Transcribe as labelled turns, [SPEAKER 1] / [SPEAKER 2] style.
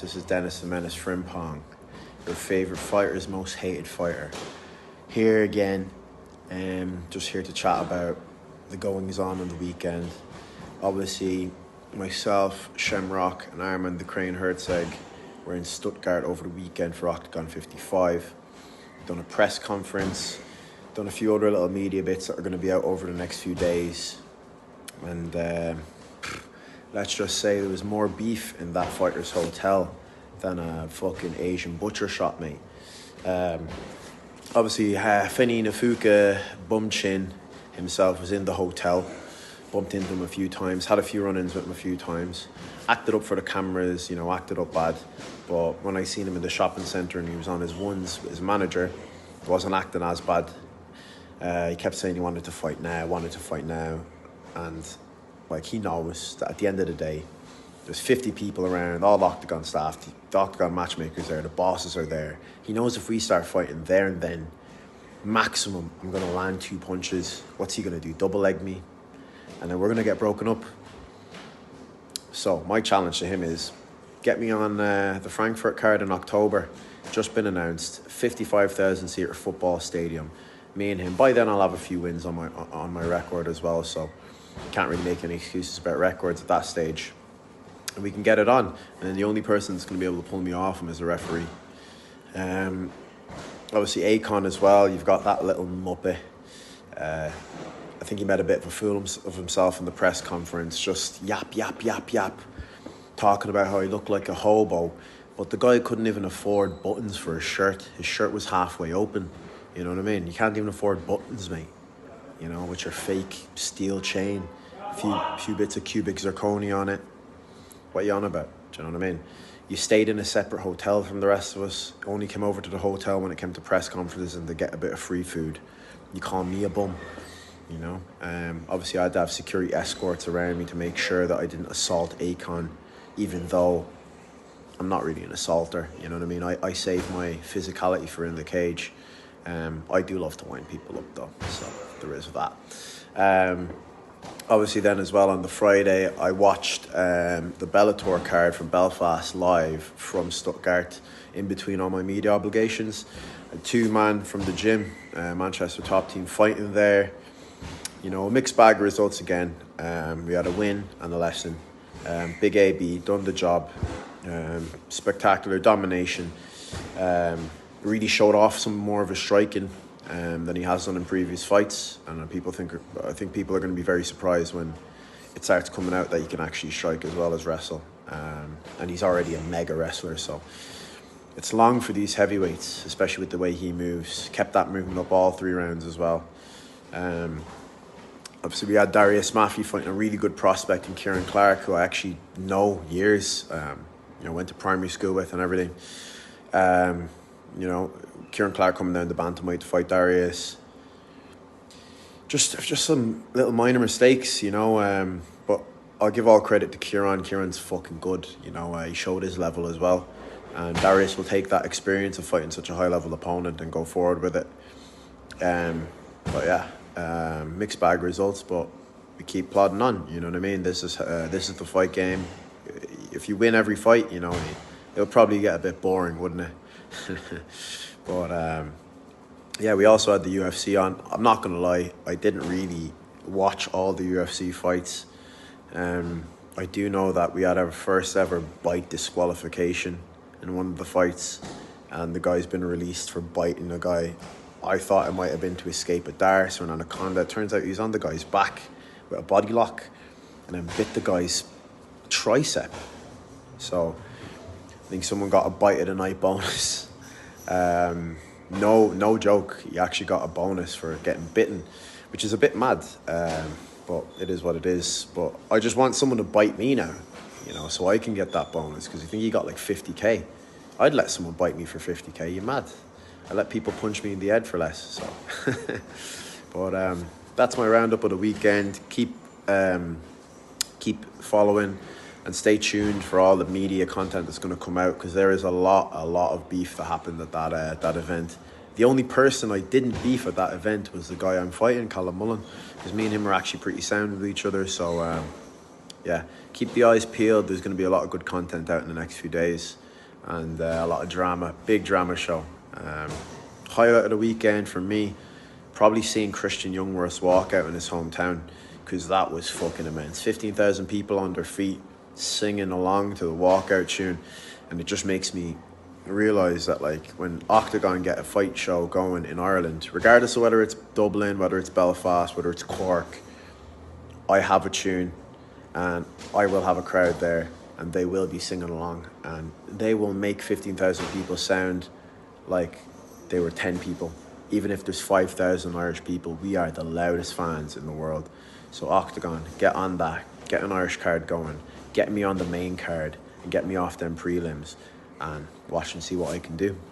[SPEAKER 1] This is Dennis the Menace Frimpong, your favourite fighter's most hated fighter. Here again, just here to chat about the goings on the weekend. Obviously, myself, Shamrock, and Armand the Crane Herzog were in Stuttgart over the weekend for Octagon 55. Done a press conference, done a few other little media bits that are going to be out over the next few days. And let's just say there was more beef in that fighter's hotel than a fucking Asian butcher shop, mate. Obviously, Feni Nafuka, bum chin himself, was in the hotel. Bumped into him a few times, had a few run-ins with him a few times. Acted up for the cameras, acted up bad. But when I seen him in the shopping centre and he was on his ones with his manager, he wasn't acting as bad. He kept saying he wanted to fight now. And he knows that at the end of the day, there's 50 people around, all Octagon staff, the Octagon matchmakers there, the bosses are there. He knows if we start fighting there and then, maximum, I'm going to land 2 punches. What's he going to do? Double leg me? And then we're going to get broken up. So my challenge to him is, get me on the Frankfurt card in October. Just been announced, 55,000 seater football stadium. Me and him. By then I'll have a few wins on my record as well, so can't really make any excuses about records at that stage. And we can get it on. And then the only person that's going to be able to pull me off him is the referee. Obviously Akon as well. You've got that little muppet. I think he made a bit of a fool of himself in the press conference. Just yap, talking about how he looked like a hobo. But the guy couldn't even afford buttons for his shirt. His shirt was halfway open. You know what I mean? You can't even afford buttons, mate. With your fake steel chain, a few bits of cubic zirconia on it. What are you on about? Do you know what I mean? You stayed in a separate hotel from the rest of us. Only came over to the hotel when it came to press conferences and to get a bit of free food. You call me a bum, Obviously, I had to have security escorts around me to make sure that I didn't assault Akon, even though I'm not really an assaulter. You know what I mean? I save my physicality for in the cage. I do love to wind people up though, so there is that. Obviously then as well on the Friday, I watched the Bellator card from Belfast live from Stuttgart in between all my media obligations. A 2-man from the gym, Manchester top team fighting there. A mixed bag of results again. We had a win and a lesson. Big AB, done the job. Spectacular domination. Really showed off some more of his striking than he has done in previous fights, and I think people are going to be very surprised when it starts coming out that he can actually strike as well as wrestle, and he's already a mega wrestler, so it's long for these heavyweights, especially with the way he moves. Kept that movement up all 3 rounds as well. Obviously we had Darius Maffey fighting a really good prospect in Kieran Clark, who I actually know years, went to primary school with and everything. Kieran Clark coming down the bantamweight to fight Darius. Just some little minor mistakes, but I'll give all credit to Kieran. Kieran's fucking good, he showed his level as well. And Darius will take that experience of fighting such a high-level opponent and go forward with it. But yeah, mixed bag results, but we keep plodding on, you know what I mean? This is the fight game. If you win every fight, it'll probably get a bit boring, wouldn't it? But yeah, we also had the UFC on. I'm not gonna lie, I didn't really watch all the UFC fights. I do know that we had our first ever bite disqualification in one of the fights, and the guy's been released for biting a guy. I thought it might have been to escape a dart or an anaconda. It turns out he was on the guy's back with a body lock and then bit the guy's tricep. So I think someone got a bite of the night bonus. No joke, he actually got a bonus for getting bitten, which is a bit mad, but it is what it is. But I just want someone to bite me now, so I can get that bonus, because I think he got like 50k. I'd let someone bite me for 50k, you mad? I let people punch me in the head for less, so. But that's my roundup of the weekend. Keep following and stay tuned for all the media content that's going to come out, because there is a lot of beef that happened at that event. The only person I didn't beef at that event was the guy I'm fighting, Callum Mullen, because me and him are actually pretty sound with each other. So yeah, keep the eyes peeled. There's going to be a lot of good content out in the next few days. and a lot of drama, big drama show. Highlight of the weekend for me, probably seeing Christian Youngworth's walkout in his hometown, because that was fucking immense. 15,000 people on their feet singing along to the walkout tune, and it just makes me realise that like when Octagon get a fight show going in Ireland, regardless of whether it's Dublin, whether it's Belfast, whether it's Cork, I have a tune and I will have a crowd there and they will be singing along and they will make 15,000 people sound like they were 10 people. Even if there's 5,000 Irish people, we are the loudest fans in the world. So Octagon, get on that, get an Irish card going, get me on the main card and get me off them prelims and watch and see what I can do.